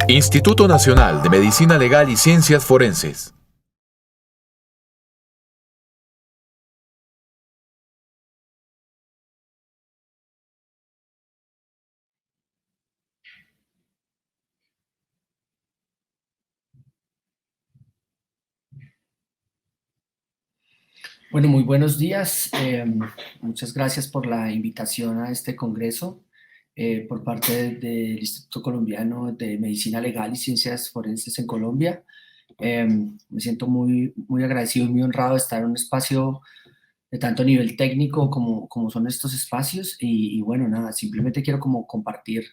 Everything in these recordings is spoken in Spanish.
Instituto Nacional de Medicina Legal y Ciencias Forenses. Bueno, muy buenos días. Muchas gracias por la invitación a este congreso por parte del Instituto Colombiano de Medicina Legal y Ciencias Forenses en Colombia. Me siento muy agradecido y muy honrado de estar en un espacio de tanto nivel técnico como son estos espacios. Y bueno, nada, simplemente quiero como compartir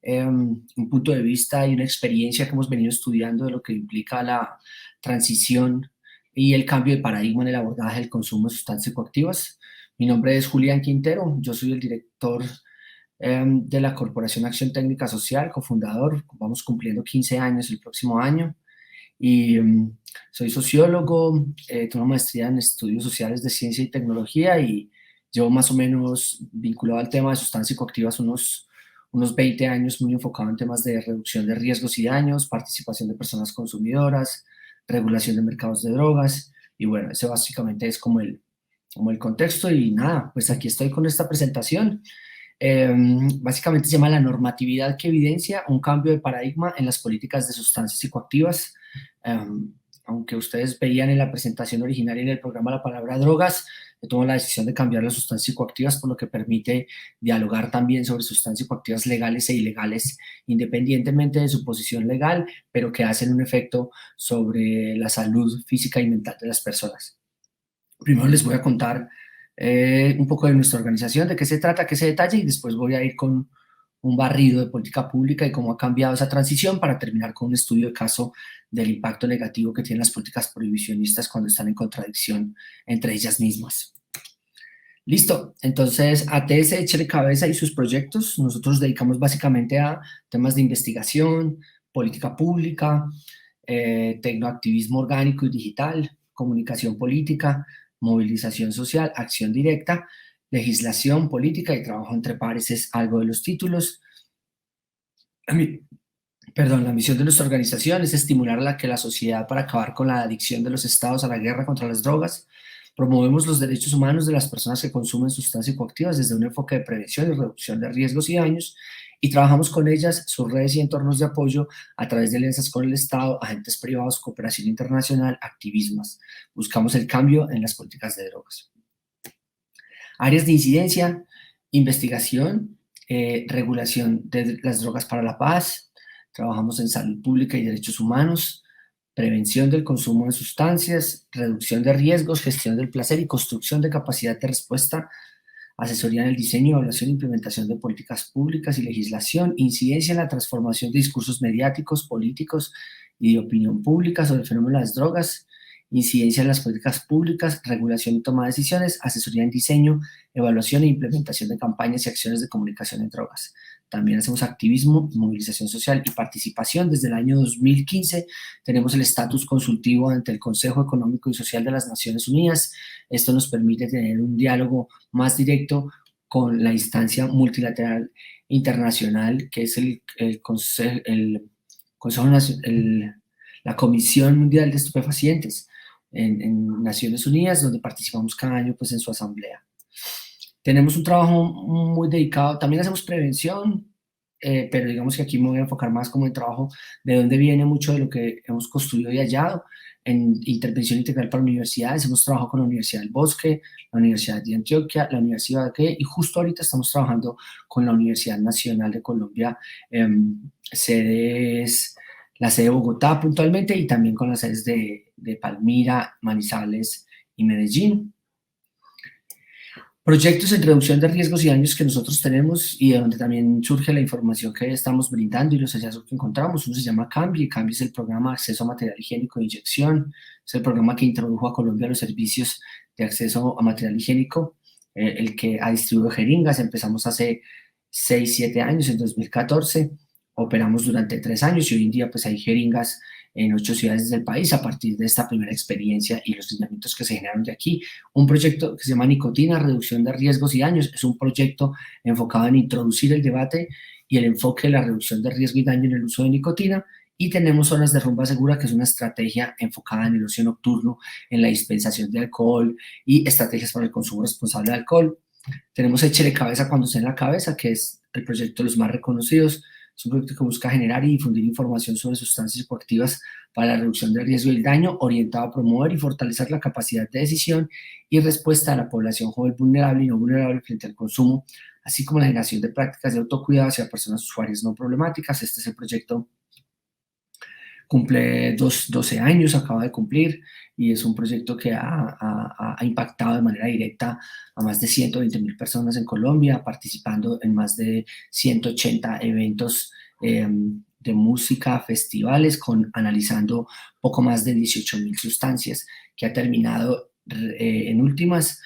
un punto de vista y una experiencia que hemos venido estudiando de lo que implica la transición y el cambio de paradigma en el abordaje del consumo de sustancias psicoactivas. Mi nombre es Julián Quintero, yo soy el director de la Corporación Acción Técnica Social, cofundador. Vamos cumpliendo 15 años el próximo año. Y soy sociólogo, tengo una maestría en estudios sociales de ciencia y tecnología y llevo más o menos vinculado al tema de sustancias psicoactivas unos 20 años, muy enfocado en temas de reducción de riesgos y daños, participación de personas consumidoras, regulación de mercados de drogas. Y bueno, ese básicamente es como el contexto. Y nada, pues aquí estoy con esta presentación. Básicamente se llama La normatividad que evidencia un cambio de paradigma en las políticas de sustancias psicoactivas. Aunque ustedes veían en la presentación original y en el programa la palabra drogas, yo tomo la decisión de cambiar las sustancias psicoactivas, por lo que permite dialogar también sobre sustancias psicoactivas legales e ilegales, independientemente de su posición legal, pero que hacen un efecto sobre la salud física y mental de las personas. Primero les voy a contar un poco de nuestra organización, de qué se trata, qué se detalle, y después voy a ir con un barrido de política pública y cómo ha cambiado esa transición para terminar con un estudio de caso del impacto negativo que tienen las políticas prohibicionistas cuando están en contradicción entre ellas mismas. Listo, entonces ATS Échele Cabeza y sus proyectos, nosotros dedicamos básicamente a temas de investigación, política pública, tecnoactivismo orgánico y digital, comunicación política, movilización social, acción directa, legislación política y trabajo entre pares es algo de los títulos. La misión de nuestra organización es estimular que la sociedad para acabar con la adicción de los estados a la guerra contra las drogas. Promovemos los derechos humanos de las personas que consumen sustancias psicoactivas desde un enfoque de prevención y reducción de riesgos y daños, y trabajamos con ellas, sus redes y entornos de apoyo a través de alianzas con el Estado, agentes privados, cooperación internacional, activismos. Buscamos el cambio en las políticas de drogas. Áreas de incidencia: investigación, regulación de las drogas para la paz. Trabajamos en salud pública y derechos humanos, prevención del consumo de sustancias, reducción de riesgos, gestión del placer y construcción de capacidad de respuesta, asesoría en el diseño, evaluación e implementación de políticas públicas y legislación, incidencia en la transformación de discursos mediáticos, políticos y de opinión pública sobre el fenómeno de las drogas, incidencia en las políticas públicas, regulación y toma de decisiones, asesoría en diseño, evaluación e implementación de campañas y acciones de comunicación en drogas. También hacemos activismo, movilización social y participación. Desde el año 2015 tenemos el estatus consultivo ante el Consejo Económico y Social de las Naciones Unidas. Esto nos permite tener un diálogo más directo con la instancia multilateral internacional, que es la Comisión Mundial de Estupefacientes en Naciones Unidas, donde participamos cada año pues, en su asamblea. Tenemos un trabajo muy dedicado, también hacemos prevención, pero digamos que aquí me voy a enfocar más como en trabajo de dónde viene mucho de lo que hemos construido y hallado. En intervención integral para universidades, hemos trabajado con la Universidad del Bosque, la Universidad de Antioquia, la Universidad de Ibagué, y justo ahorita estamos trabajando con la Universidad Nacional de Colombia, la sede de Bogotá puntualmente, y también con las sedes de Palmira, Manizales y Medellín. Proyectos en reducción de riesgos y daños que nosotros tenemos y de donde también surge la información que estamos brindando y los hallazgos que encontramos. Uno se llama CAMBI. CAMBI es el programa de acceso a material higiénico de inyección. Es el programa que introdujo a Colombia los servicios de acceso a material higiénico, el que ha distribuido jeringas. Empezamos hace 6, 7 años, en 2014. Operamos durante 3 años y hoy en día pues hay jeringas en 8 ciudades del país a partir de esta primera experiencia y los lineamientos que se generaron de aquí. Un proyecto que se llama Nicotina, reducción de riesgos y daños, es un proyecto enfocado en introducir el debate y el enfoque de la reducción de riesgo y daño en el uso de nicotina. Y tenemos zonas de rumba segura, que es una estrategia enfocada en el ocio nocturno, en la dispensación de alcohol y estrategias para el consumo responsable de alcohol. Tenemos Échele Cabeza cuando esté en la cabeza, que es el proyecto de los más reconocidos. Es un proyecto que busca generar y difundir información sobre sustancias psicoactivas para la reducción del riesgo y el daño, orientado a promover y fortalecer la capacidad de decisión y respuesta de la población joven vulnerable y no vulnerable frente al consumo, así como la generación de prácticas de autocuidado hacia personas usuarias no problemáticas. Este es el proyecto, cumple 12 años, acaba de cumplir, y es un proyecto que ha impactado de manera directa a más de 120.000 personas en Colombia, participando en más de 180 eventos de música, festivales, analizando poco más de 18.000 sustancias, que ha terminado en últimas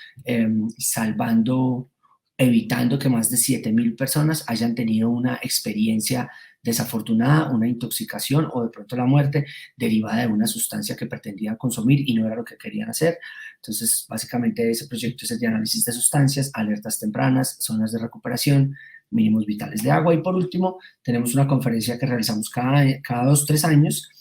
evitando que más de 7.000 personas hayan tenido una experiencia desafortunada, una intoxicación o de pronto la muerte derivada de una sustancia que pretendían consumir y no era lo que querían hacer. Entonces, básicamente ese proyecto es el de análisis de sustancias, alertas tempranas, zonas de recuperación, mínimos vitales de agua. Y por último, tenemos una conferencia que realizamos cada 2-3 años.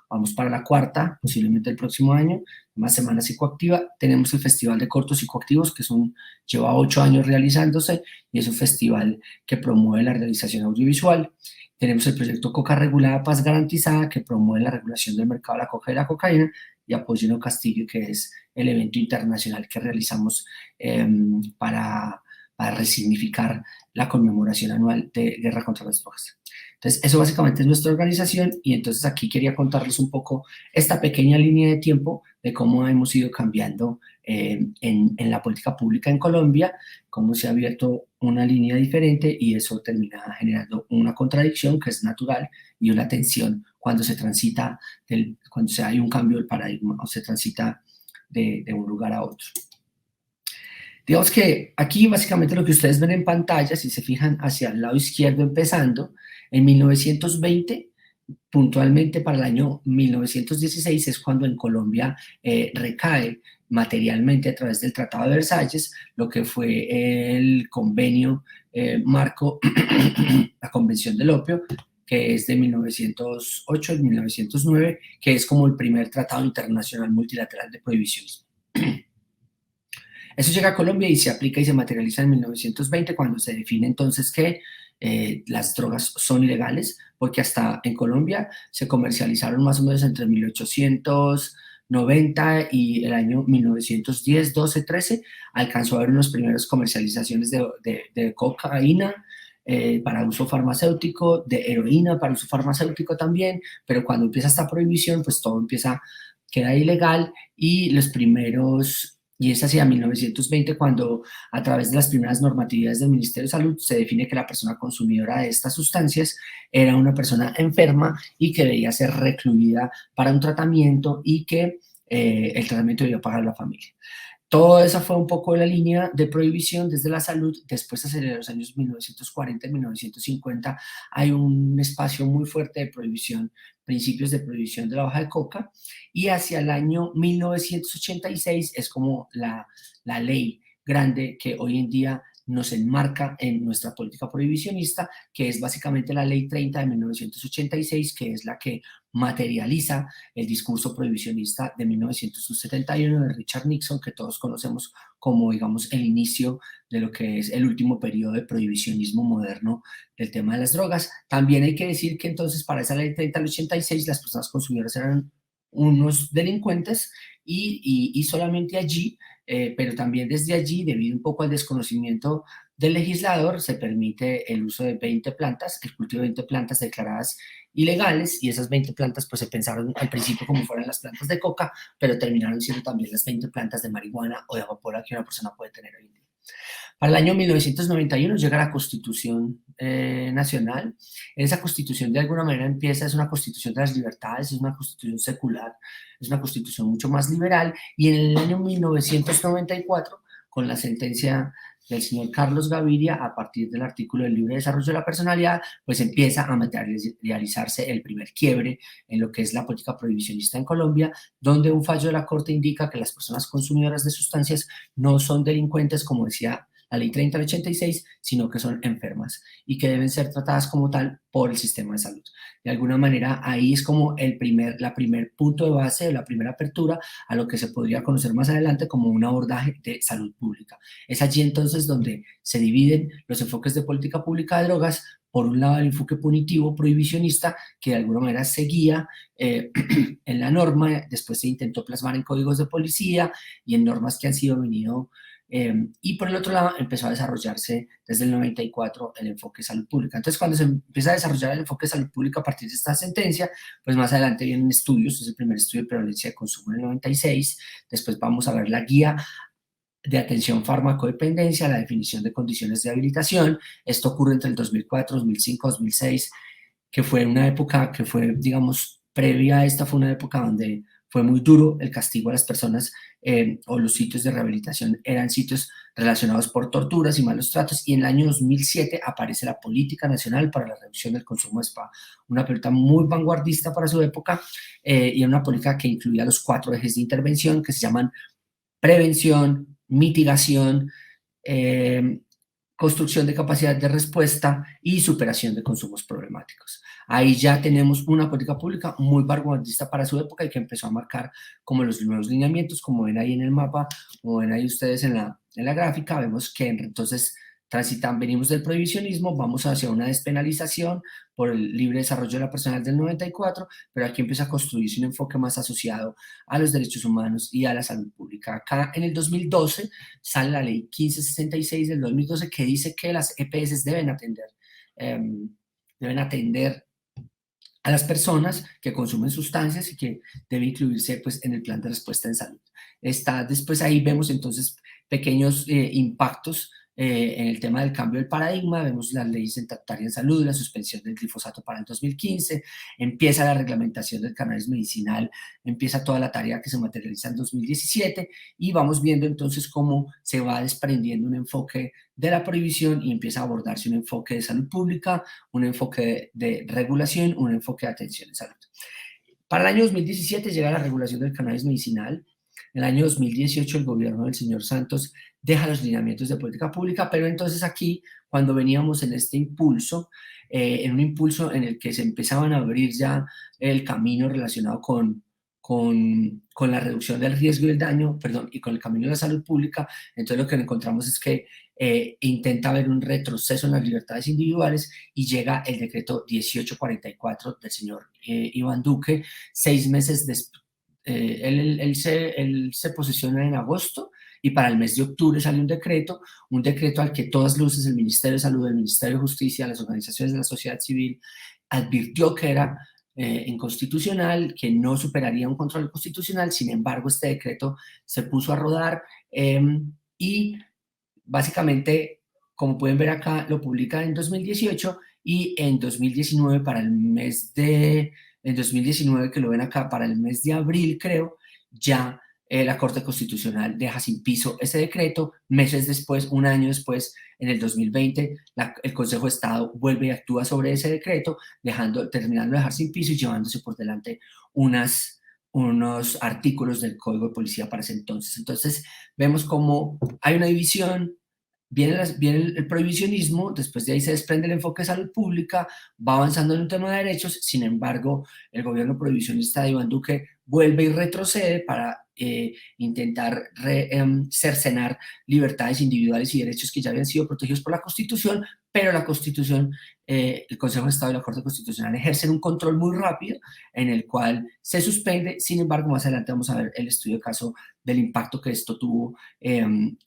Vamos para la cuarta, posiblemente el próximo año, más Semana Psicoactiva. Tenemos el Festival de Cortos Psicoactivos, que lleva 8 años realizándose, y es un festival que promueve la realización audiovisual. Tenemos el proyecto Coca Regulada, Paz Garantizada, que promueve la regulación del mercado de la coca y la cocaína, y Apoyo No Castillo, que es el evento internacional que realizamos para resignificar la conmemoración anual de Guerra contra las Drogas. Entonces, eso básicamente es nuestra organización, y entonces aquí quería contarles un poco esta pequeña línea de tiempo de cómo hemos ido cambiando en la política pública en Colombia, cómo se ha abierto una línea diferente, y eso termina generando una contradicción que es natural y una tensión cuando se transita, cuando hay un cambio del paradigma o se transita de un lugar a otro. Digamos que aquí básicamente lo que ustedes ven en pantalla, si se fijan hacia el lado izquierdo empezando, en 1920, puntualmente para el año 1916, es cuando en Colombia recae materialmente a través del Tratado de Versalles lo que fue el convenio marco, la Convención del Opio, que es de 1908 y 1909, que es como el primer tratado internacional multilateral de prohibicionismo. Eso llega a Colombia y se aplica y se materializa en 1920, cuando se define entonces que las drogas son ilegales, porque hasta en Colombia se comercializaron más o menos entre 1890 y el año 1910, 12, 13, alcanzó a haber unas primeras comercializaciones de cocaína para uso farmacéutico, de heroína para uso farmacéutico también, pero cuando empieza esta prohibición, pues todo queda ilegal, y es hacia 1920 cuando, a través de las primeras normatividades del Ministerio de Salud, se define que la persona consumidora de estas sustancias era una persona enferma y que debía ser recluida para un tratamiento, y que el tratamiento debía pagar la familia. Toda esa fue un poco la línea de prohibición desde la salud. Después, hacia los años 1940 y 1950, hay un espacio muy fuerte de prohibición, principios de prohibición de la hoja de coca, y hacia el año 1986 es como la ley grande que hoy en día nos enmarca en nuestra política prohibicionista, que es básicamente la Ley 30 de 1986, que es la que materializa el discurso prohibicionista de 1971 de Richard Nixon, que todos conocemos como, digamos, el inicio de lo que es el último periodo de prohibicionismo moderno del tema de las drogas. También hay que decir que entonces para esa Ley 30 del 86 las personas consumidoras eran unos delincuentes, y solamente allí, pero también desde allí, debido un poco al desconocimiento del legislador, se permite el uso de 20 plantas, el cultivo de 20 plantas declaradas ilegales, y esas 20 plantas pues se pensaron al principio como fueran las plantas de coca, pero terminaron siendo también las 20 plantas de marihuana o de amapola que una persona puede tener hoy en día. Para el año 1991 llega la Constitución Nacional. Esa Constitución de alguna manera es una Constitución de las libertades, es una Constitución secular, es una Constitución mucho más liberal, y en el año 1994, con la sentencia del señor Carlos Gaviria, a partir del artículo del libre desarrollo de la personalidad, pues empieza a materializarse el primer quiebre en lo que es la política prohibicionista en Colombia, donde un fallo de la Corte indica que las personas consumidoras de sustancias no son delincuentes, como decía la ley 30 del 86, sino que son enfermas y que deben ser tratadas como tal por el sistema de salud. De alguna manera, ahí es como la primer punto de base, la primera apertura a lo que se podría conocer más adelante como un abordaje de salud pública. Es allí entonces donde se dividen los enfoques de política pública de drogas. Por un lado, el enfoque punitivo prohibicionista, que de alguna manera seguía en la norma, después se intentó plasmar en códigos de policía y en normas que han sido venido, y por el otro lado empezó a desarrollarse desde el 94 el enfoque de salud pública. Entonces, cuando se empieza a desarrollar el enfoque de salud pública a partir de esta sentencia, pues más adelante vienen estudios, es el primer estudio de prevalencia de consumo en el 96, después vamos a ver la guía de atención farmacodependencia, la definición de condiciones de habilitación. Esto ocurre entre el 2004, 2005, 2006, que fue una época que fue, digamos, previa a esta, fue una época donde fue muy duro el castigo a las personas, o los sitios de rehabilitación eran sitios relacionados por torturas y malos tratos, y en el año 2007 aparece la Política Nacional para la Reducción del Consumo de SPA, una política muy vanguardista para su época, y una política que incluía los 4 ejes de intervención que se llaman prevención, mitigación, eh, construcción de capacidad de respuesta y superación de consumos problemáticos. Ahí ya tenemos una política pública muy vanguardista para su época y que empezó a marcar como los nuevos lineamientos, como ven ahí en el mapa, como ven ahí ustedes en la gráfica, vemos que entonces venimos del prohibicionismo, vamos hacia una despenalización por el libre desarrollo de la personal del 94, pero aquí empieza a construirse un enfoque más asociado a los derechos humanos y a la salud pública. Acá en el 2012 sale la ley 1566 del 2012 que dice que las EPS deben atender a las personas que consumen sustancias y que debe incluirse pues, en el plan de respuesta en salud. Después ahí vemos entonces pequeños impactos en el tema del cambio del paradigma. Vemos las leyes en trataria en salud, la suspensión del glifosato para el 2015, empieza la reglamentación del cannabis medicinal, empieza toda la tarea que se materializa en 2017 y vamos viendo entonces cómo se va desprendiendo un enfoque de la prohibición y empieza a abordarse un enfoque de salud pública, un enfoque de regulación, un enfoque de atención en salud. Para el año 2017 llega la regulación del cannabis medicinal. En el año 2018 el gobierno del señor Santos deja los lineamientos de política pública, pero entonces aquí, cuando veníamos en este impulso, en un impulso en el que se empezaban a abrir ya el camino relacionado con la reducción del riesgo y el daño, perdón, y con el camino de la salud pública, entonces lo que encontramos es que intenta haber un retroceso en las libertades individuales y llega el decreto 1844 del señor Iván Duque, 6 meses después. Él se posiciona en agosto y para el mes de octubre sale un decreto al que todas luces el Ministerio de Salud, el Ministerio de Justicia, las organizaciones de la sociedad civil advirtió que era inconstitucional, que no superaría un control constitucional. Sin embargo, este decreto se puso a rodar y básicamente, como pueden ver acá, lo publica en 2018 y en 2019 en 2019 que lo ven acá, para el mes de abril creo, ya la Corte Constitucional deja sin piso ese decreto. Meses después, un año después, en el 2020, el Consejo de Estado vuelve y actúa sobre ese decreto, terminando de dejar sin piso y llevándose por delante unos artículos del Código de Policía para ese entonces. Entonces, vemos cómo hay una división. Viene el prohibicionismo, después de ahí se desprende el enfoque de salud pública, va avanzando en un tema de derechos. Sin embargo, el gobierno prohibicionista de Iván Duque vuelve y retrocede para intentar cercenar libertades individuales y derechos que ya habían sido protegidos por la Constitución, pero la Constitución, el Consejo de Estado y la Corte Constitucional ejercen un control muy rápido en el cual se suspende. Sin embargo, más adelante vamos a ver el estudio de caso del impacto que esto tuvo en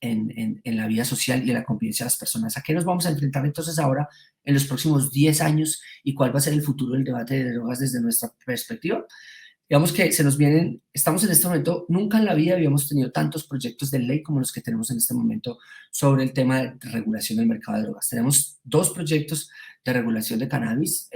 la vida social y en la convivencia de las personas. ¿A qué nos vamos a enfrentar entonces ahora en los próximos 10 años y cuál va a ser el futuro del debate de drogas desde nuestra perspectiva? Digamos que estamos en este momento, nunca en la vida habíamos tenido tantos proyectos de ley como los que tenemos en este momento sobre el tema de regulación del mercado de drogas. Tenemos 2 proyectos de regulación de cannabis,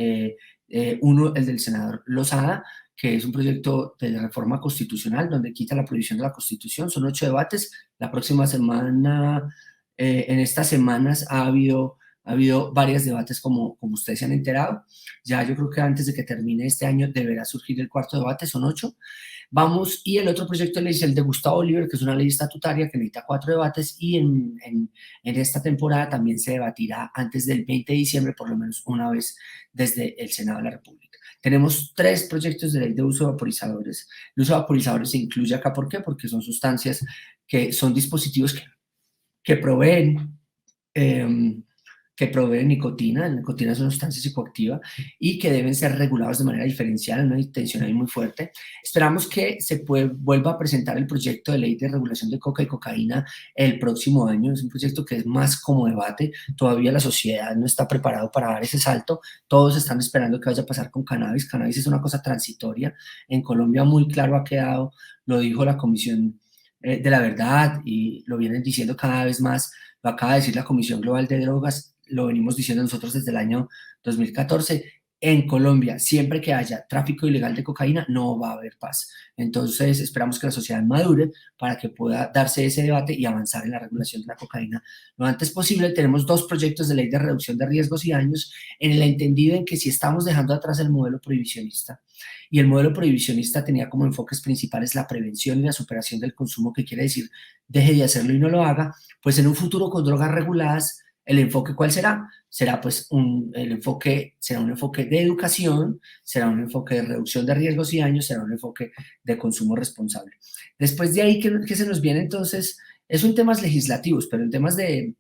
uno, el del senador Lozada, que es un proyecto de reforma constitucional donde quita la prohibición de la Constitución. Son 8 debates. La próxima semana, en estas semanas ha habido Ha habido varios debates como ustedes se han enterado. Ya yo creo que antes de que termine este año deberá surgir el cuarto debate, son 8. Vamos, y el otro proyecto de ley es el de Gustavo Bolívar, que es una ley estatutaria que necesita 4 debates, y en esta temporada también se debatirá antes del 20 de diciembre, por lo menos una vez desde el Senado de la República. Tenemos 3 proyectos de ley de uso de vaporizadores. El uso de vaporizadores se incluye acá, ¿por qué? Porque son sustancias que son dispositivos que proveen eh, que proveen nicotina. La nicotina es una sustancia psicoactiva y que deben ser regulados de manera diferencial, una intención ahí muy fuerte. Esperamos que vuelva a presentar el proyecto de ley de regulación de coca y cocaína el próximo año. Es un proyecto que es más como debate. Todavía la sociedad no está preparado para dar ese salto. Todos están esperando qué vaya a pasar con cannabis. Cannabis es una cosa transitoria. En Colombia muy claro ha quedado, lo dijo la Comisión de la Verdad y lo vienen diciendo cada vez más, lo acaba de decir la Comisión Global de Drogas, lo venimos diciendo nosotros desde el año 2014, en Colombia, siempre que haya tráfico ilegal de cocaína, no va a haber paz. Entonces, esperamos que la sociedad madure para que pueda darse ese debate y avanzar en la regulación de la cocaína lo antes posible. Tenemos 2 proyectos de ley de reducción de riesgos y daños en el entendido en que si estamos dejando atrás el modelo prohibicionista, y el modelo prohibicionista tenía como enfoques principales la prevención y la superación del consumo, que quiere decir deje de hacerlo y no lo haga, pues en un futuro con drogas reguladas, ¿el enfoque cuál será? Será pues el enfoque, será un enfoque de educación, será un enfoque de reducción de riesgos y daños, será un enfoque de consumo responsable. Después de ahí, ¿qué se nos viene entonces? Eso en temas legislativos, pero en temas de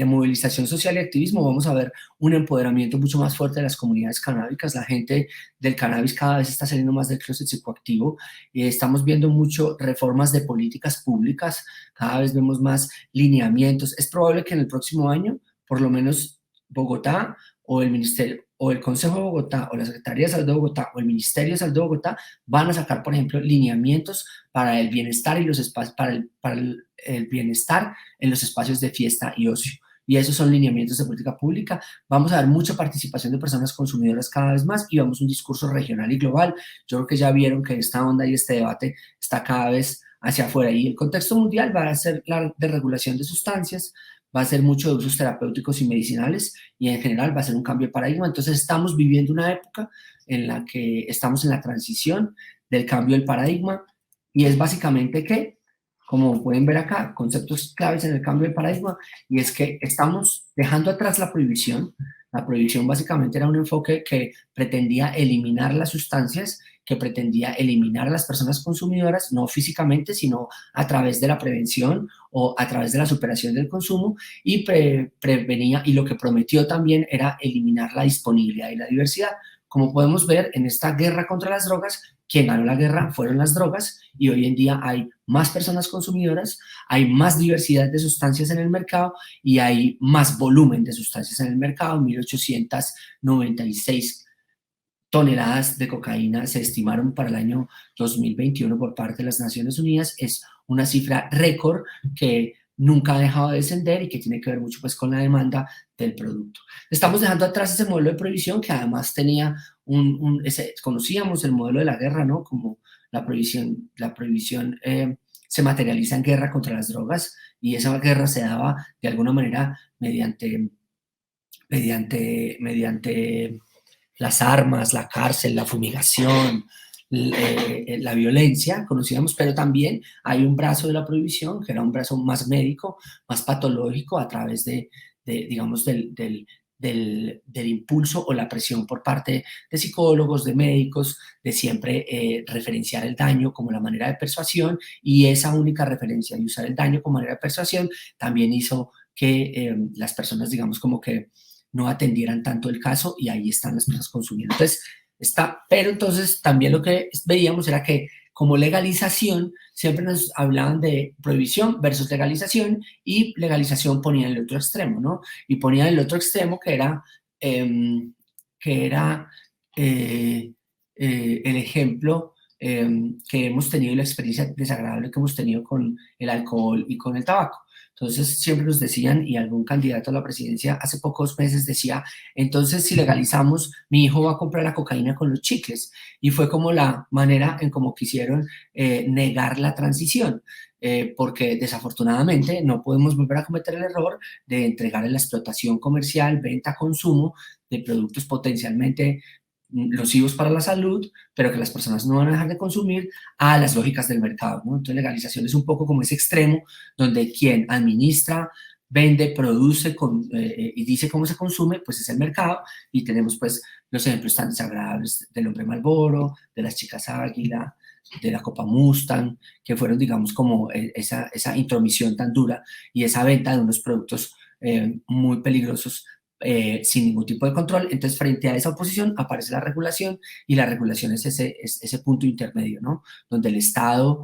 movilización social y activismo vamos a ver un empoderamiento mucho más fuerte de las comunidades canábicas. La gente del cannabis cada vez está saliendo más del closet psicoactivo. Estamos viendo mucho reformas de políticas públicas, cada vez vemos más lineamientos. Es probable que en el próximo año, por lo menos Bogotá o el Ministerio o el Consejo de Bogotá o la Secretaría de Salud de Bogotá o el Ministerio de Salud de Bogotá van a sacar, por ejemplo, lineamientos para el bienestar y los espacios, el bienestar en los espacios de fiesta y ocio. Y esos son lineamientos de política pública. Vamos a ver mucha participación de personas consumidoras cada vez más y vamos a un discurso regional y global. Yo creo que ya vieron que esta onda y este debate está cada vez hacia afuera. Y el contexto mundial va a ser la de regulación de sustancias, va a ser mucho de usos terapéuticos y medicinales y en general va a ser un cambio de paradigma. Entonces estamos viviendo una época en la que estamos en la transición del cambio del paradigma y es básicamente que, como pueden ver acá, conceptos claves en el cambio de paradigma, y es que estamos dejando atrás la prohibición. La prohibición básicamente era un enfoque que pretendía eliminar las sustancias, que pretendía eliminar a las personas consumidoras, no físicamente, sino a través de la prevención o a través de la superación del consumo, y prevenía, y lo que prometió también era eliminar la disponibilidad y la diversidad. Como podemos ver en esta guerra contra las drogas, quien ganó la guerra fueron las drogas y hoy en día hay más personas consumidoras, hay más diversidad de sustancias en el mercado y hay más volumen de sustancias en el mercado. 1.896 toneladas de cocaína se estimaron para el año 2021 por parte de las Naciones Unidas. Es una cifra récord que nunca ha dejado de descender y que tiene que ver mucho pues con la demanda del producto. Estamos dejando atrás ese modelo de prohibición que además tenía conocíamos el modelo de la guerra, ¿no? Como la prohibición se materializa en guerra contra las drogas y esa guerra se daba de alguna manera mediante las armas, la cárcel, la fumigación, la violencia, conocíamos, pero también hay un brazo de la prohibición, que era un brazo más médico, más patológico, a través digamos, del impulso o la presión por parte de psicólogos, de médicos, de siempre referenciar el daño como la manera de persuasión, y esa única referencia de usar el daño como manera de persuasión también hizo que las personas, digamos, como que no atendieran tanto el caso y ahí están las personas consumiendo. Entonces, pero entonces también lo que veíamos era que como legalización, siempre nos hablaban de prohibición versus legalización y legalización ponía en el otro extremo, ¿no? Y ponía en el otro extremo eh, que era el ejemplo que hemos tenido y la experiencia desagradable que hemos tenido con el alcohol y con el tabaco. Entonces siempre nos decían, y algún candidato a la presidencia hace pocos meses decía, entonces si legalizamos, mi hijo va a comprar la cocaína con los chicles. Y fue como la manera en cómo quisieron negar la transición. Porque desafortunadamente no podemos volver a cometer el error de entregar en la explotación comercial, venta, consumo de productos potencialmente nocivos para la salud, pero que las personas no van a dejar de consumir a las lógicas del mercado, ¿no? Entonces, legalización es un poco como ese extremo donde quien administra, vende, produce y dice cómo se consume, pues es el mercado, y tenemos pues los ejemplos tan desagradables del hombre Malboro, de las chicas Águila, de la Copa Mustang, que fueron, digamos, como esa intromisión tan dura y esa venta de unos productos muy peligrosos sin ningún tipo de control. Entonces, frente a esa oposición aparece la regulación, y la regulación es ese punto intermedio, ¿no? Donde el Estado,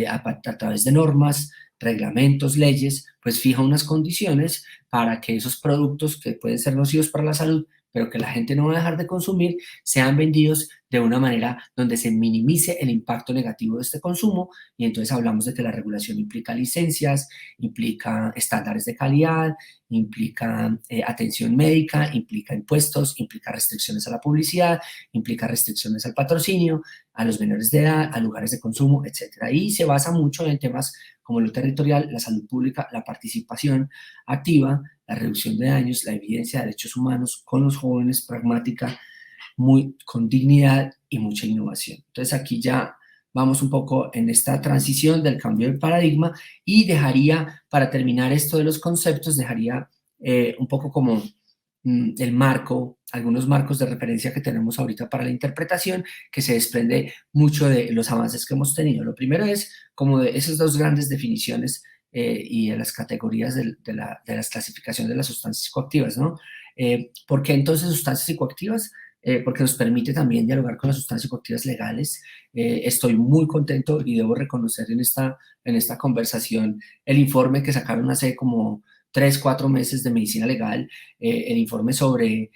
a través de normas, reglamentos, leyes, pues fija unas condiciones para que esos productos que pueden ser nocivos para la salud, pero que la gente no va a dejar de consumir, sean vendidos de una manera donde se minimice el impacto negativo de este consumo. Y entonces hablamos de que la regulación implica licencias, implica estándares de calidad, implica atención médica, implica impuestos, implica restricciones a la publicidad, implica restricciones al patrocinio, a los menores de edad, a lugares de consumo, etcétera. Y se basa mucho en temas como lo territorial, la salud pública, la participación activa, la reducción de daños, la evidencia de derechos humanos con los jóvenes, pragmática, con dignidad y mucha innovación. Entonces aquí ya vamos un poco en esta transición del cambio de paradigma, y dejaría, para terminar esto de los conceptos, dejaría un poco como el marco, algunos marcos de referencia que tenemos ahorita para la interpretación, que se desprende mucho de los avances que hemos tenido. Lo primero es como de esas dos grandes definiciones y de las categorías de las clasificaciones de las sustancias psicoactivas, ¿no? ¿Por qué entonces sustancias psicoactivas? Porque nos permite también dialogar con las sustancias psicoactivas legales. Estoy muy contento y debo reconocer en esta conversación el informe que sacaron hace como 3, 4 meses de medicina legal, el informe sobre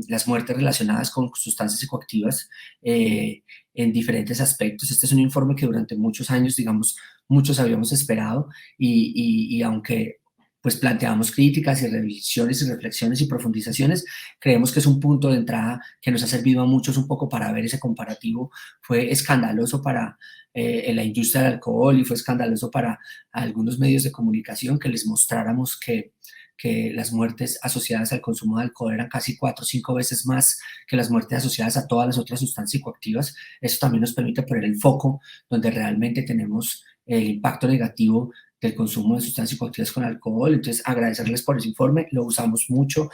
las muertes relacionadas con sustancias psicoactivas en diferentes aspectos. Este es un informe que durante muchos años, digamos, muchos habíamos esperado, y aunque pues planteamos críticas y revisiones y reflexiones y profundizaciones, creemos que es un punto de entrada que nos ha servido a muchos un poco para ver ese comparativo. Fue escandaloso para la industria del alcohol, y fue escandaloso para algunos medios de comunicación que les mostráramos que las muertes asociadas al consumo de alcohol eran casi 4 o 5 veces más que las muertes asociadas a todas las otras sustancias psicoactivas. Eso también nos permite poner el foco donde realmente tenemos el impacto negativo del consumo de sustancias psicoactivas con alcohol. Entonces, agradecerles por ese informe, lo usamos mucho,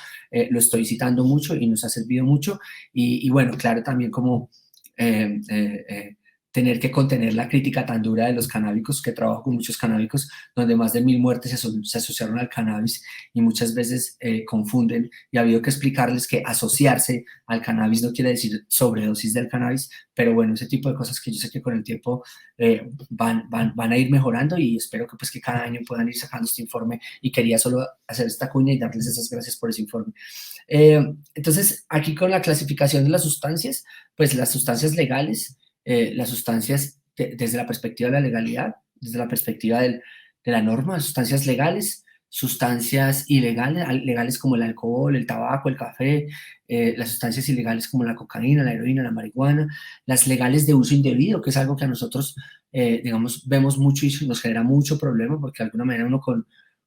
lo estoy citando mucho y nos ha servido mucho. Y bueno, claro, también como eh, eh, eh, tener que contener la crítica tan dura de los canábicos, que trabajo con muchos canábicos, donde más de 1000 muertes se asociaron al cannabis, y muchas veces confunden, y ha habido que explicarles que asociarse al cannabis no quiere decir sobredosis del cannabis, pero bueno, ese tipo de cosas que yo sé que con el tiempo van a ir mejorando, y espero que pues que cada año puedan ir sacando este informe, y quería solo hacer esta cuña y darles esas gracias por ese informe. Entonces, aquí con la clasificación de las sustancias, pues las sustancias legales, las sustancias desde la perspectiva de la legalidad, desde la perspectiva de la norma, sustancias legales, sustancias ilegales, legales como el alcohol, el tabaco, el café, las sustancias ilegales como la cocaína, la heroína, la marihuana, las legales de uso indebido, que es algo que a nosotros, digamos, vemos mucho y nos genera mucho problema, porque de alguna manera uno con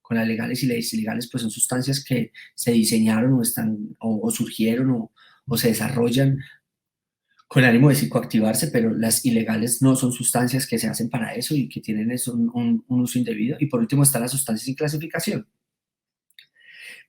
las legales y las ilegales, pues son sustancias que se diseñaron o están o surgieron o se desarrollan con el ánimo de psicoactivarse, pero las ilegales no son sustancias que se hacen para eso y que tienen eso, un uso indebido. Y por último están las sustancias sin clasificación.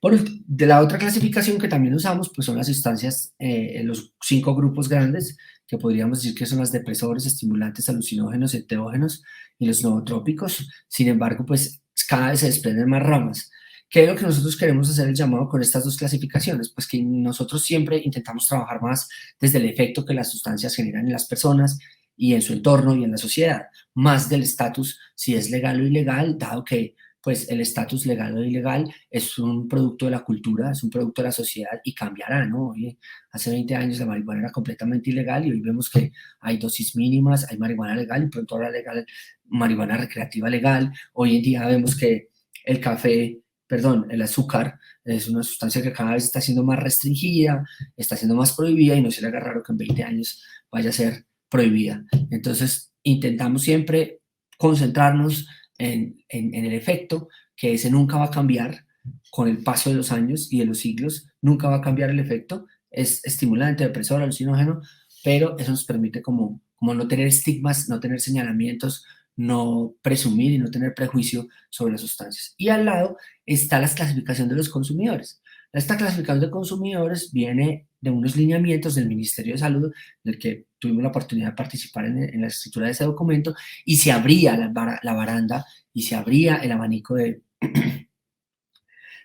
De la otra clasificación que también usamos, pues son las sustancias, los 5 grupos grandes, que podríamos decir que son las depresores, estimulantes, alucinógenos, enteógenos y los nootrópicos. Sin embargo, pues cada vez se desprenden más ramas. ¿Qué es lo que nosotros queremos hacer el llamado con estas dos clasificaciones? Pues que nosotros siempre intentamos trabajar más desde el efecto que las sustancias generan en las personas y en su entorno y en la sociedad, más del estatus, si es legal o ilegal, dado que pues el estatus legal o ilegal es un producto de la cultura, es un producto de la sociedad, y cambiará, ¿no? Oye, hace 20 años la marihuana era completamente ilegal, y hoy vemos que hay dosis mínimas, hay marihuana legal, y pronto habrá legal, marihuana recreativa legal. Hoy en día vemos que el café, perdón, el azúcar es una sustancia que cada vez está siendo más restringida, está siendo más prohibida y no se le haga raro que en 20 años vaya a ser prohibida. Entonces, intentamos siempre concentrarnos en el efecto, que ese nunca va a cambiar con el paso de los años y de los siglos, nunca va a cambiar el efecto, es estimulante, depresor, alucinógeno, pero eso nos permite como no tener estigmas, no tener señalamientos, no presumir y no tener prejuicio sobre las sustancias. Y al lado está la clasificación de los consumidores. Esta clasificación de consumidores viene de unos lineamientos del Ministerio de Salud, del que tuvimos la oportunidad de participar en la escritura de ese documento, y se abría la baranda y se abría el abanico de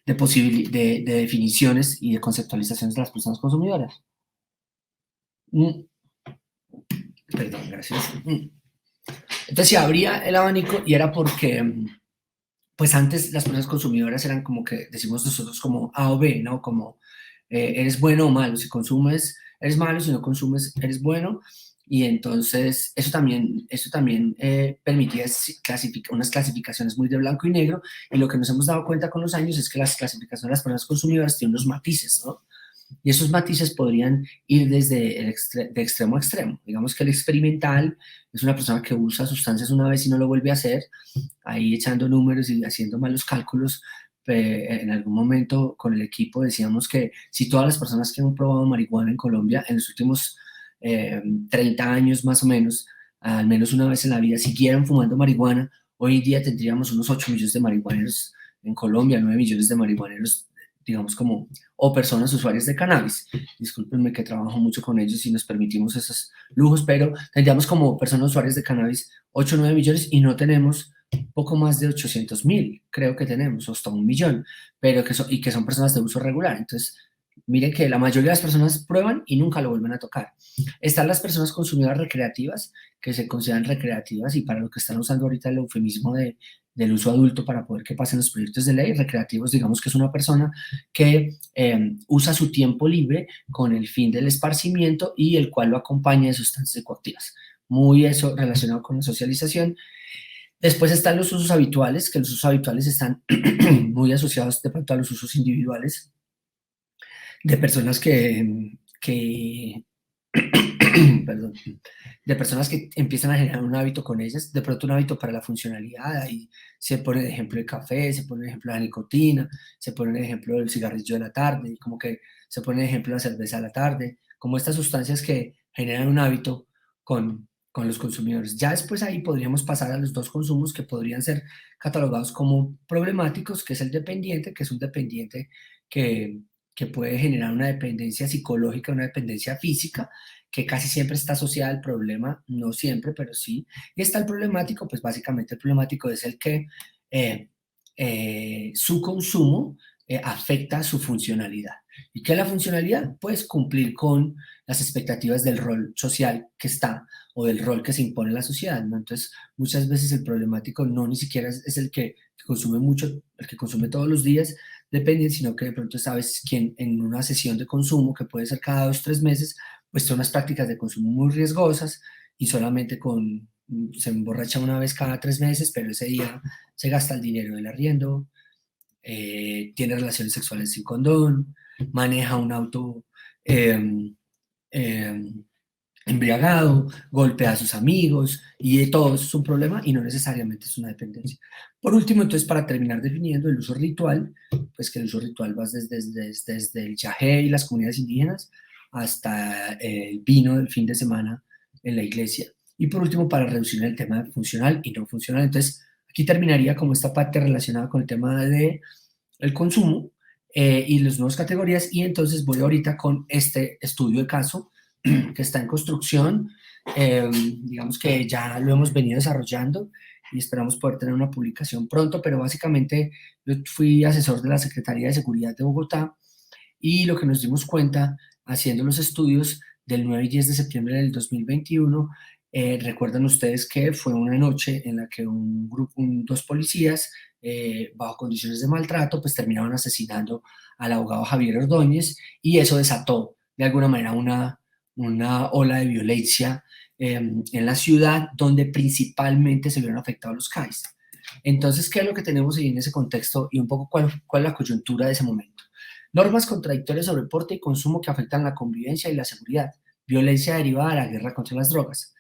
definiciones y de conceptualizaciones de las personas consumidoras. Perdón, gracias. Entonces se abría el abanico y era porque, pues antes las personas consumidoras eran como que decimos nosotros como A o B, ¿no? Como eres bueno o malo, si consumes eres malo, si no consumes eres bueno. Y entonces eso también permitía unas clasificaciones muy de blanco y negro, y lo que nos hemos dado cuenta con los años es que las clasificaciones de las personas consumidoras tienen unos matices, ¿no? Y esos matices podrían ir desde de extremo a extremo. Digamos que el experimental es una persona que usa sustancias una vez y no lo vuelve a hacer, ahí echando números y haciendo malos cálculos. En algún momento con el equipo decíamos que si todas las personas que han probado marihuana en Colombia en los últimos 30 años más o menos, al menos una vez en la vida, siguieran fumando marihuana, hoy en día tendríamos unos 8 millones de marihuaneros en Colombia, 9 millones de marihuaneros, digamos como, o personas usuarias de cannabis. Discúlpenme que trabajo mucho con ellos y nos permitimos esos lujos, pero tendríamos como personas usuarias de cannabis 8 o 9 millones y no tenemos poco más de 800.000, creo que tenemos, o hasta 1 millón, pero que son personas de uso regular. Entonces, miren que la mayoría de las personas prueban y nunca lo vuelven a tocar. Están las personas consumidoras recreativas, que se consideran recreativas y para lo que están usando ahorita el eufemismo del uso adulto para poder que pasen los proyectos de ley. Recreativos, digamos que es una persona que usa su tiempo libre con el fin del esparcimiento y el cual lo acompaña de sustancias psicoactivas. Muy eso relacionado con la socialización. Después están los usos habituales, que los usos habituales están muy asociados de pronto a los usos individuales de personas perdón, de personas que empiezan a generar un hábito con ellas, de pronto un hábito para la funcionalidad, ahí se pone el ejemplo del café, se pone el ejemplo de la nicotina, se pone el ejemplo del cigarrillo de la tarde, y como que se pone el ejemplo de la cerveza de la tarde, como estas sustancias que generan un hábito con los consumidores. Ya después ahí podríamos pasar a los dos consumos que podrían ser catalogados como problemáticos, que es el dependiente, que es un dependiente que puede generar una dependencia psicológica, una dependencia física, que casi siempre está asociada al problema, no siempre, pero sí. Y está el problemático, pues básicamente el problemático es el que su consumo afecta su funcionalidad. ¿Y qué es la funcionalidad? Pues cumplir con las expectativas del rol social que está o del rol que se impone en la sociedad, ¿no? Entonces, muchas veces el problemático no ni siquiera es el que consume mucho, el que consume todos los días, depende, sino que de pronto sabes quién en una sesión de consumo, que puede ser cada 2 o 3 meses, pues son unas prácticas de consumo muy riesgosas y solamente se emborracha una vez cada 3 meses, pero ese día se gasta el dinero del arriendo, tiene relaciones sexuales sin condón, maneja un auto eh, eh, embriagado, golpea a sus amigos, y de todo eso es un problema y no necesariamente es una dependencia. Por último, entonces, para terminar definiendo el uso ritual, pues que el uso ritual va desde el yagé y las comunidades indígenas hasta el vino del fin de semana en la iglesia. Y por último, para reducir el tema funcional y no funcional. Entonces, aquí terminaría como esta parte relacionada con el tema de el consumo y las nuevas categorías, y entonces voy ahorita con este estudio de caso que está en construcción, digamos que ya lo hemos venido desarrollando y esperamos poder tener una publicación pronto, pero básicamente yo fui asesor de la Secretaría de Seguridad de Bogotá y lo que nos dimos cuenta haciendo los estudios del 9 y 10 de septiembre del 2021, recuerdan ustedes que fue una noche en la que dos policías, bajo condiciones de maltrato, pues terminaron asesinando al abogado Javier Ordóñez, y eso desató de alguna manera una ola de violencia en la ciudad, donde principalmente se vieron afectados los CAIs. Entonces, ¿qué es lo que tenemos ahí en ese contexto y un poco cuál es la coyuntura de ese momento? Normas contradictorias sobre porte y consumo que afectan la convivencia y la seguridad, violencia derivada de la guerra contra las drogas.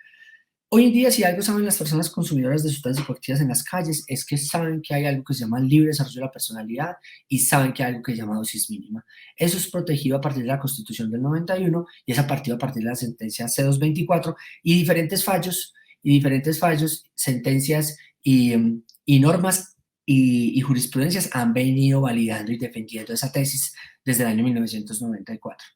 Hoy en día, si algo saben las personas consumidoras de sustancias psicoactivas en las calles, es que saben que hay algo que se llama libre desarrollo de la personalidad y saben que hay algo que se llama dosis mínima. Eso es protegido a partir de la Constitución del 91 y es a partir de la sentencia C224 y diferentes fallos, sentencias y normas y jurisprudencias han venido validando y defendiendo esa tesis desde el año 1994.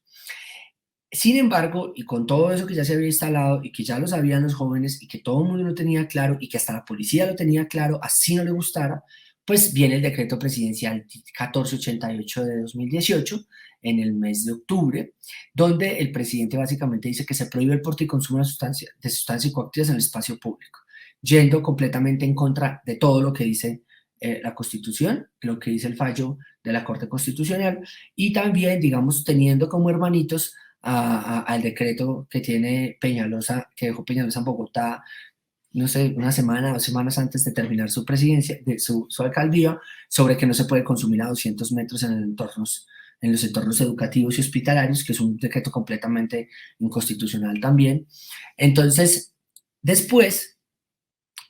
Sin embargo, y con todo eso que ya se había instalado y que ya lo sabían los jóvenes y que todo el mundo lo tenía claro y que hasta la policía lo tenía claro, así no le gustara, pues viene el decreto presidencial 1488 de 2018 en el mes de octubre, donde el presidente básicamente dice que se prohíbe el porte y consumo de sustancias psicoactivas en el espacio público, yendo completamente en contra de todo lo que dice la Constitución, lo que dice el fallo de la Corte Constitucional y también, digamos, teniendo como hermanitos al decreto que tiene Peñalosa, que dejó Peñalosa en Bogotá, no sé, una semana, 2 semanas antes de terminar su presidencia, de su alcaldía, sobre que no se puede consumir a 200 metros en los entornos educativos y hospitalarios, que es un decreto completamente inconstitucional también. Entonces, después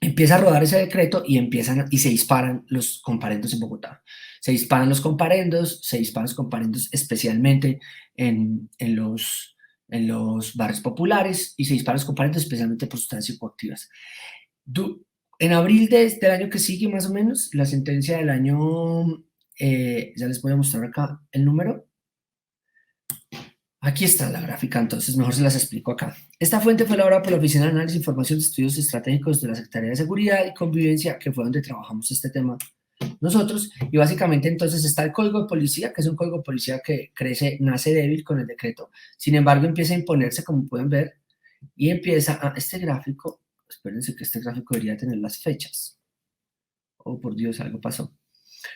empieza a rodar ese decreto y se disparan los comparendos en Bogotá. Se disparan los comparendos especialmente en los barrios populares y se disparan los comparendos especialmente por sustancias psicoactivas. En abril del año que sigue, más o menos, la sentencia del año, ya les voy a mostrar acá el número. Aquí está la gráfica, entonces mejor se las explico acá. Esta fuente fue elaborada por la Oficina de Análisis e Información de Estudios Estratégicos de la Secretaría de Seguridad y Convivencia, que fue donde trabajamos este tema nosotros, y básicamente entonces está el Código de Policía, que es un Código de Policía que nace débil con el decreto, sin embargo empieza a imponerse, como pueden ver, y empieza a este gráfico, espérense que este gráfico debería tener las fechas. Oh, por Dios, algo pasó.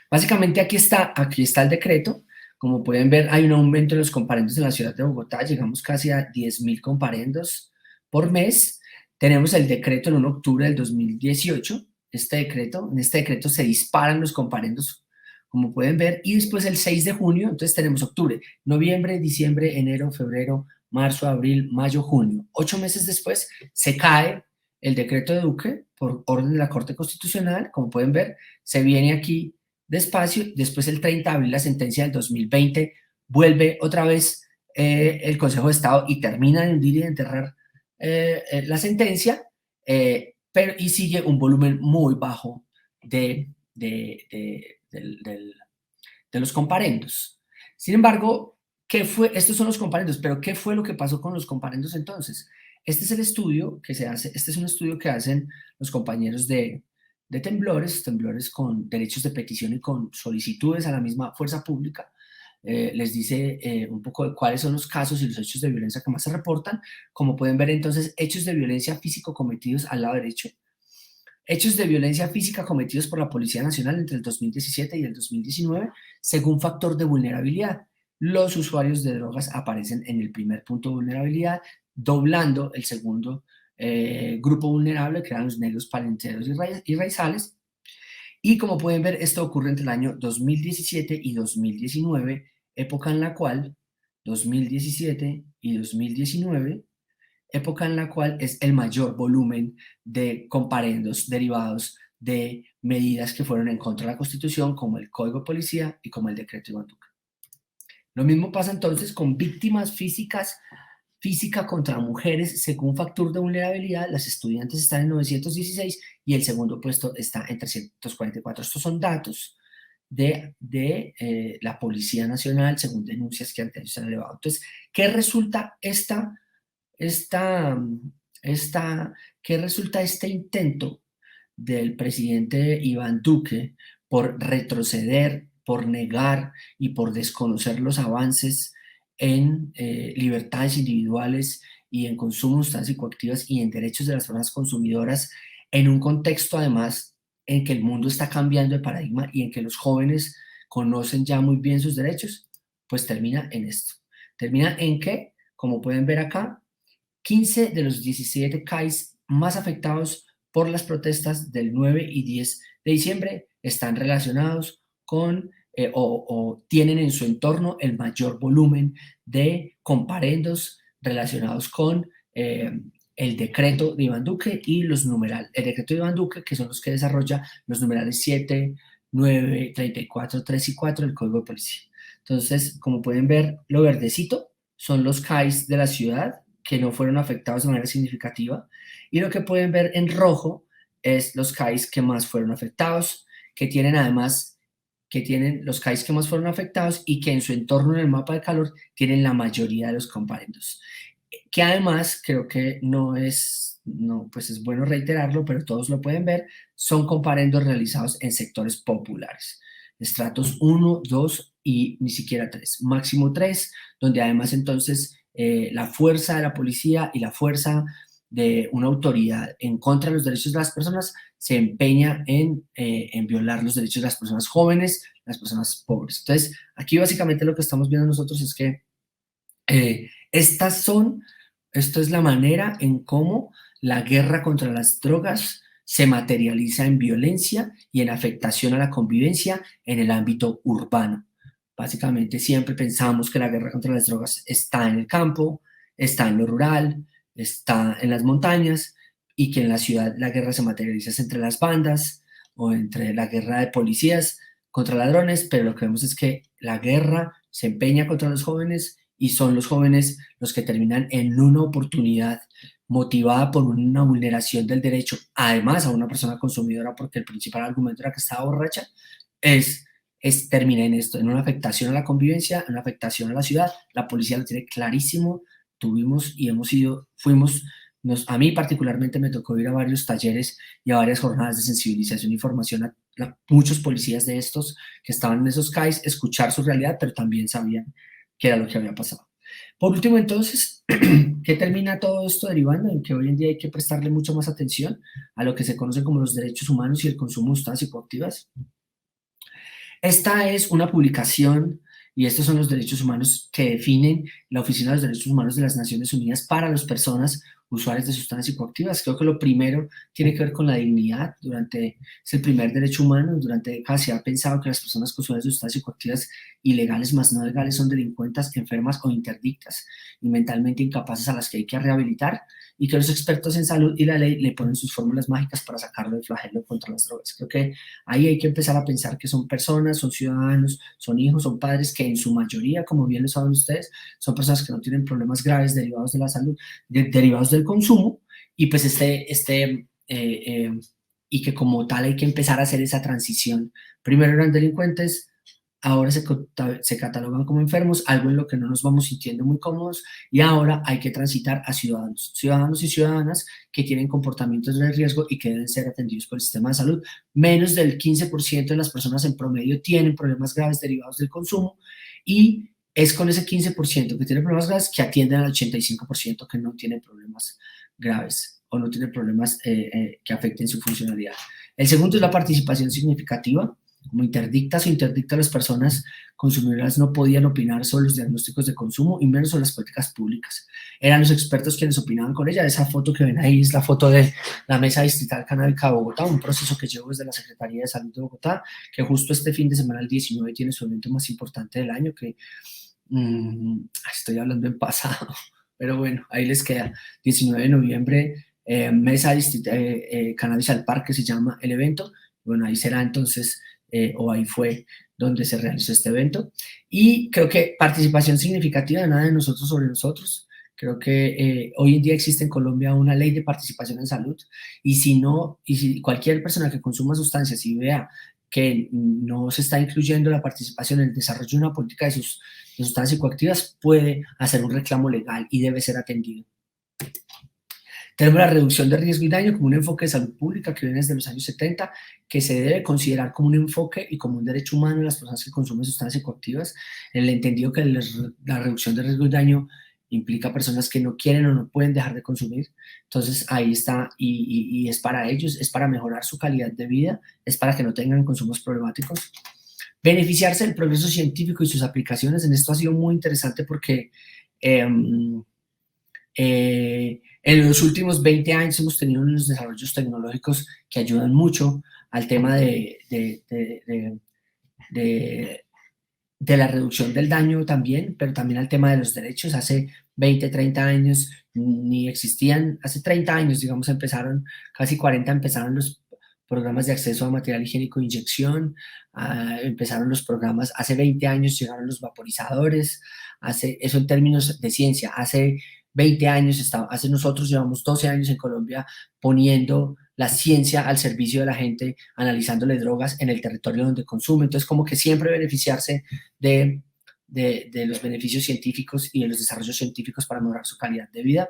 Básicamente aquí está el decreto. Como pueden ver, hay un aumento en los comparendos en la ciudad de Bogotá, llegamos casi a 10.000 comparendos por mes. Tenemos el decreto en 1 de octubre del 2018, en este decreto se disparan los comparendos, como pueden ver, y después el 6 de junio, entonces tenemos octubre, noviembre, diciembre, enero, febrero, marzo, abril, mayo, junio. 8 meses después se cae el decreto de Duque por orden de la Corte Constitucional, como pueden ver, se viene aquí despacio, después el 30 de abril la sentencia del 2020 vuelve otra vez el Consejo de Estado y termina de hundir y de enterrar la sentencia, y sigue un volumen muy bajo de los comparendos. Sin embargo, estos son los comparendos, pero ¿qué fue lo que pasó con los comparendos entonces? Este es el estudio que se hace, este es un estudio que hacen los compañeros de temblores con derechos de petición y con solicitudes a la misma fuerza pública. Les dice un poco de cuáles son los casos y los hechos de violencia que más se reportan. Como pueden ver entonces, hechos de violencia físico cometidos al lado derecho. Hechos de violencia física cometidos por la Policía Nacional entre el 2017 y el 2019, según factor de vulnerabilidad. Los usuarios de drogas aparecen en el primer punto de vulnerabilidad, doblando el segundo grupo vulnerable, que eran los negros, palenteros y raizales. Y como pueden ver, esto ocurre entre el año 2017 y 2019, época en la cual 2017 y 2019 época en la cual es el mayor volumen de comparendos derivados de medidas que fueron en contra de la Constitución, como el Código de Policía y como el Decreto Iván Duque. Lo mismo pasa entonces con víctimas física contra mujeres según factor de vulnerabilidad. Las estudiantes están en 916 y el segundo puesto está en 344. Estos son datos de la Policía Nacional según denuncias que antes se han elevado. Entonces, ¿qué resulta qué resulta este intento del presidente Iván Duque por retroceder, por negar y por desconocer los avances en libertades individuales y en consumo de sustancias psicoactivas y en derechos de las personas consumidoras, en un contexto además en que el mundo está cambiando de paradigma y en que los jóvenes conocen ya muy bien sus derechos? Pues termina en esto. Termina en que, como pueden ver acá, 15 de los 17 CAIs más afectados por las protestas del 9 y 10 de diciembre están relacionados con o tienen en su entorno el mayor volumen de comparendos relacionados con el decreto de Iván Duque y los numerales. El decreto de Iván Duque, que son los que desarrolla los numerales 7, 9, 34, 3 y 4 del Código de Policía. Entonces, como pueden ver, lo verdecito son los CAIs de la ciudad que no fueron afectados de manera significativa, y lo que pueden ver en rojo es los CAIs que más fueron afectados, que tienen además los CAIs que más fueron afectados y que en su entorno en el mapa de calor tienen la mayoría de los comparendos. Que además creo que pues es bueno reiterarlo, pero todos lo pueden ver, son comparendos realizados en sectores populares. Estratos 1, 2 y ni siquiera 3, máximo 3, donde además entonces la fuerza de la policía y la fuerza de una autoridad en contra de los derechos de las personas se empeña en violar los derechos de las personas jóvenes, las personas pobres. Entonces, aquí básicamente lo que estamos viendo nosotros es que esto es la manera en cómo la guerra contra las drogas se materializa en violencia y en afectación a la convivencia en el ámbito urbano. Básicamente siempre pensamos que la guerra contra las drogas está en el campo, está en lo rural, está en las montañas, y que en la ciudad la guerra se materializa entre las bandas o entre la guerra de policías contra ladrones, pero lo que vemos es que la guerra se empeña contra los jóvenes y son los jóvenes los que terminan en una oportunidad motivada por una vulneración del derecho, además a una persona consumidora, porque el principal argumento era que estaba borracha, termina en esto, en una afectación a la convivencia, en una afectación a la ciudad. La policía lo tiene clarísimo, tuvimos y a mí particularmente me tocó ir a varios talleres y a varias jornadas de sensibilización y formación a muchos policías de estos que estaban en esos CAIs, escuchar su realidad, pero también sabían qué era lo que había pasado. Por último, entonces, ¿qué termina todo esto derivando? En que hoy en día hay que prestarle mucho más atención a lo que se conoce como los derechos humanos y el consumo de sustancias psicoactivas. Esta es una publicación y estos son los derechos humanos que definen la Oficina de los Derechos Humanos de las Naciones Unidas para las personas usuarias de sustancias psicoactivas. Creo que lo primero tiene que ver con la dignidad. Es el primer derecho humano. Durante décadas se ha pensado que las personas que usuarias de sustancias psicoactivas ilegales más no legales son delincuentes, enfermas o interdictas y mentalmente incapaces a las que hay que rehabilitar, y que los expertos en salud y la ley le ponen sus fórmulas mágicas para sacarlo del flagelo contra las drogas. Creo que ahí hay que empezar a pensar que son personas, son ciudadanos, son hijos, son padres que en su mayoría, como bien lo saben ustedes, son personas que no tienen problemas graves derivados de la salud, derivados del consumo, y pues y que como tal hay que empezar a hacer esa transición. Primero eran delincuentes, ahora se catalogan como enfermos, algo en lo que no nos vamos sintiendo muy cómodos, y ahora hay que transitar a ciudadanos y ciudadanas que tienen comportamientos de riesgo y que deben ser atendidos por el sistema de salud. Menos del 15% de las personas en promedio tienen problemas graves derivados del consumo, y es con ese 15% que tiene problemas graves que atienden al 85% que no tiene problemas graves o no tiene problemas que afecten su funcionalidad. El segundo es la participación significativa. Como interdictas o interdictas, las personas consumidoras no podían opinar sobre los diagnósticos de consumo y menos sobre las políticas públicas. Eran los expertos quienes opinaban con ella. Esa foto que ven ahí es la foto de la Mesa Distrital Canábica de Bogotá, un proceso que llevo desde la Secretaría de Salud de Bogotá, que justo este fin de semana, el 19, tiene su evento más importante del año, que estoy hablando en pasado, pero bueno, ahí les queda. 19 de noviembre, Mesa Distrital Cannabis al Parque se llama el evento. Bueno, ahí será entonces, o ahí fue donde se realizó este evento. Y creo que participación significativa, nada de nosotros sobre nosotros. Creo que hoy en día existe en Colombia una ley de participación en salud, y si cualquier persona que consuma sustancias y vea que no se está incluyendo la participación en el desarrollo de una política de sustancias psicoactivas, puede hacer un reclamo legal y debe ser atendido. Tenemos la reducción de riesgo y daño como un enfoque de salud pública que viene desde los años 70, que se debe considerar como un enfoque y como un derecho humano de las personas que consumen sustancias psicoactivas, en el entendido que la reducción de riesgo y daño implica personas que no quieren o no pueden dejar de consumir. Entonces ahí está, y es para ellos, es para mejorar su calidad de vida, es para que no tengan consumos problemáticos. Beneficiarse del progreso científico y sus aplicaciones. En esto ha sido muy interesante porque en los últimos 20 años hemos tenido unos desarrollos tecnológicos que ayudan mucho al tema de de la reducción del daño también, pero también al tema de los derechos. Hace 20, 30 años ni existían, hace 30 años, digamos, empezaron, casi 40 empezaron los programas de acceso a material higiénico de inyección, empezaron los programas, hace 20 años llegaron los vaporizadores, hace, eso en términos de ciencia, hace 20 años, hace nosotros llevamos 12 años en Colombia poniendo la ciencia al servicio de la gente, analizándole drogas en el territorio donde consume. Entonces, como que siempre beneficiarse de, de los beneficios científicos y de los desarrollos científicos para mejorar su calidad de vida.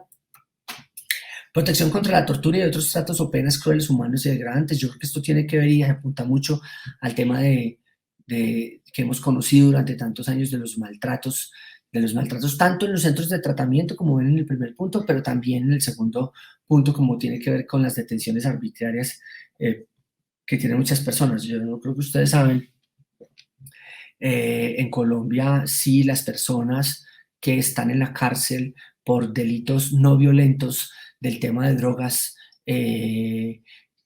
Protección contra la tortura y otros tratos o penas crueles, humanos y degradantes. Yo creo que esto tiene que ver y apunta mucho al tema que hemos conocido durante tantos años de los maltratos tanto en los centros de tratamiento, como ven en el primer punto, pero también en el segundo punto, como tiene que ver con las detenciones arbitrarias que tienen muchas personas. Yo no creo que ustedes saben, en Colombia sí las personas que están en la cárcel por delitos no violentos del tema de drogas,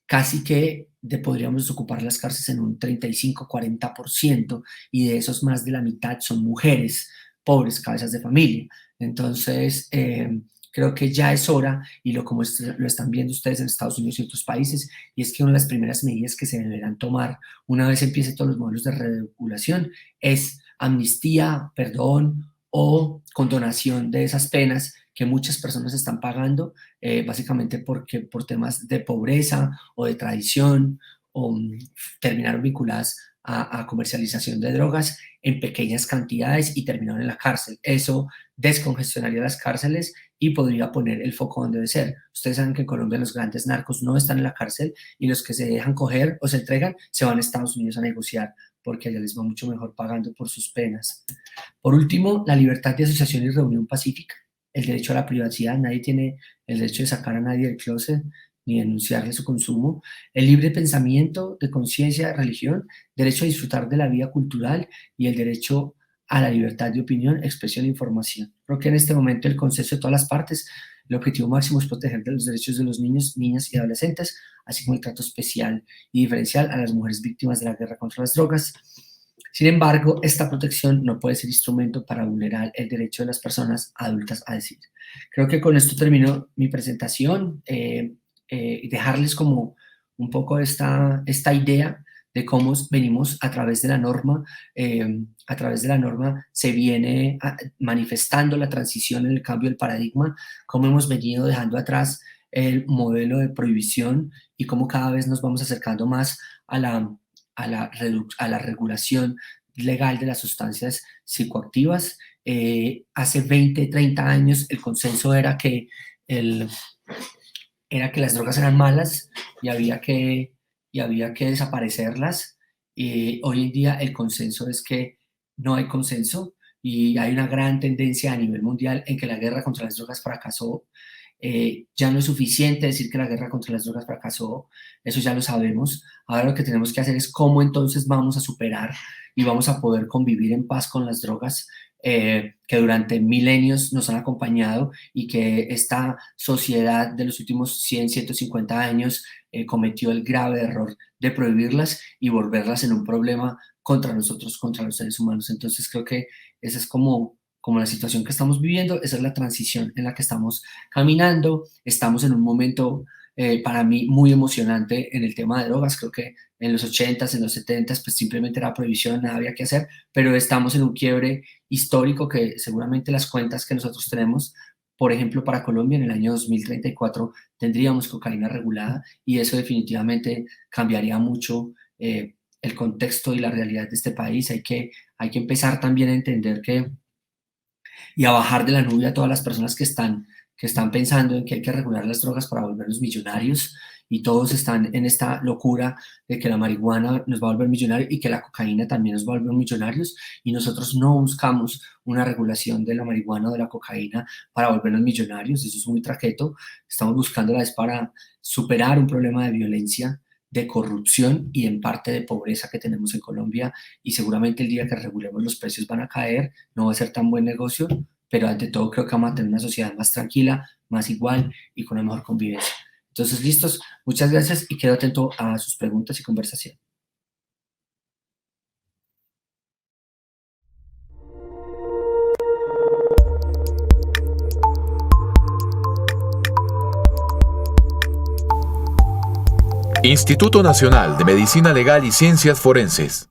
casi que podríamos ocupar las cárceles en un 35-40%, y de esos más de la mitad son mujeres, pobres, cabezas de familia. Entonces, creo que ya es hora, y como lo están viendo ustedes en Estados Unidos y otros países, y es que una de las primeras medidas que se deberán tomar una vez empiecen todos los modelos de regulación es amnistía, perdón o condonación de esas penas que muchas personas están pagando, básicamente porque por temas de pobreza o de tradición, o terminaron vinculadas a comercialización de drogas en pequeñas cantidades y terminaron en la cárcel. Eso descongestionaría las cárceles y podría poner el foco donde debe ser. Ustedes saben que en Colombia los grandes narcos no están en la cárcel, y los que se dejan coger o se entregan se van a Estados Unidos a negociar, porque allá les va mucho mejor pagando por sus penas. Por último, la libertad de asociación y reunión pacífica, el derecho a la privacidad. Nadie tiene el derecho de sacar a nadie del closet ni denunciarle su consumo. El libre pensamiento, de conciencia, de religión, derecho a disfrutar de la vida cultural y el derecho a la libertad de opinión, expresión e información. Creo que en este momento el consenso de todas las partes, el objetivo máximo es proteger de los derechos de los niños, niñas y adolescentes, así como el trato especial y diferencial a las mujeres víctimas de la guerra contra las drogas. Sin embargo, esta protección no puede ser instrumento para vulnerar el derecho de las personas adultas a decidir. Creo que con esto termino mi presentación, y dejarles como un poco esta idea de cómo venimos a través de la norma, se viene manifestando la transición en el cambio del paradigma, cómo hemos venido dejando atrás el modelo de prohibición y cómo cada vez nos vamos acercando más a a la regulación legal de las sustancias psicoactivas. Hace 20, 30 años el consenso era que las drogas eran malas y había que desaparecerlas. Hoy en día el consenso es que no hay consenso, y hay una gran tendencia a nivel mundial en que la guerra contra las drogas fracasó. Ya no es suficiente decir que la guerra contra las drogas fracasó, eso ya lo sabemos. Ahora lo que tenemos que hacer es cómo entonces vamos a superar y vamos a poder convivir en paz con las drogas, que durante milenios nos han acompañado, y que esta sociedad de los últimos 100, 150 años cometió el grave error de prohibirlas y volverlas en un problema contra nosotros, contra los seres humanos. Entonces creo que esa es como la situación que estamos viviendo, esa es la transición en la que estamos caminando. Estamos en un momento para mí muy emocionante en el tema de drogas. Creo que en los 80s, en los 70s, pues simplemente era prohibición, nada había que hacer, pero estamos en un quiebre histórico que seguramente las cuentas que nosotros tenemos, por ejemplo, para Colombia en el año 2034 tendríamos cocaína regulada, y eso definitivamente cambiaría mucho el contexto y la realidad de este país. Hay que empezar también a entender y a bajar de la nube a todas las personas que están pensando en que hay que regular las drogas para volvernos millonarios, y todos están en esta locura de que la marihuana nos va a volver millonarios y que la cocaína también nos va a volver millonarios, y nosotros no buscamos una regulación de la marihuana o de la cocaína para volvernos millonarios. Eso es muy traqueto. Estamos buscándola es para superar un problema de violencia, de corrupción y en parte de pobreza que tenemos en Colombia, y seguramente el día que regulemos los precios van a caer, no va a ser tan buen negocio, pero ante todo creo que vamos a tener una sociedad más tranquila, más igual y con una mejor convivencia. Entonces, listos, muchas gracias y quedo atento a sus preguntas y conversación. Instituto Nacional de Medicina Legal y Ciencias Forenses.